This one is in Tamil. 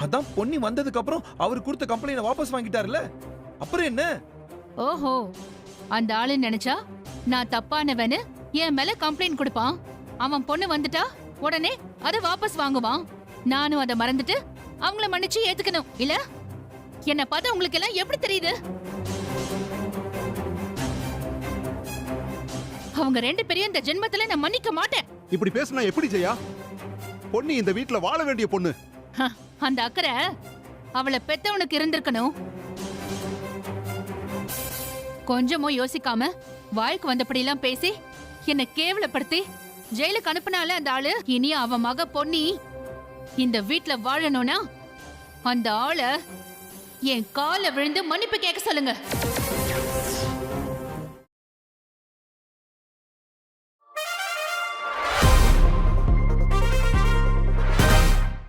அதான் பொன்னி வந்ததுக்கு அப்புறம் அவர் கொடுத்த கம்ப்ளைண்ட் வாபஸ் வாங்கிட்டாருல, அப்புறம் என்ன? ஓஹோ, அந்த ஆளு நினைச்சா நான் தப்பானவன்னு என் மேல கம்ப்ளைண்ட் கொடுப்பான். அவன் பொண்ணு வந்துட்டா உடனே அதை வாபஸ் வாங்குவான். நானும் அதை மறந்துட்டு அவங்கள மன்னிச்சு ஏத்துக்கணும் இல்ல? என்ன பார்த்தா உங்களுக்கு எல்லாம் எப்படி தெரியுது? அவங்க ரெண்டு பேரையும் இந்த ஜென்மத்துல நான் மன்னிக்க மாட்டேன். இப்படி பேசுனா எப்படி ஜெயா? பொன்னி இந்த வீட்ல வாழ வேண்டிய பொண்ணு. அந்த அக்கறை அவளை பெத்தவனுக்கு இருந்திருக்கணும். கொஞ்சமும் யோசிக்காம வாய்க்கு வந்தபடி எல்லாம் பேசி என்ன கேவலப்படுத்தி ஜெயிலுக்கு அனுப்பினால அந்த ஆளு. இனி அவன் மக பொன்னி இந்த வீட்ல வாழணும்னா அந்த ஆளை என் கால விழுந்து மன்னிப்பு கேட்க சொல்லுங்க.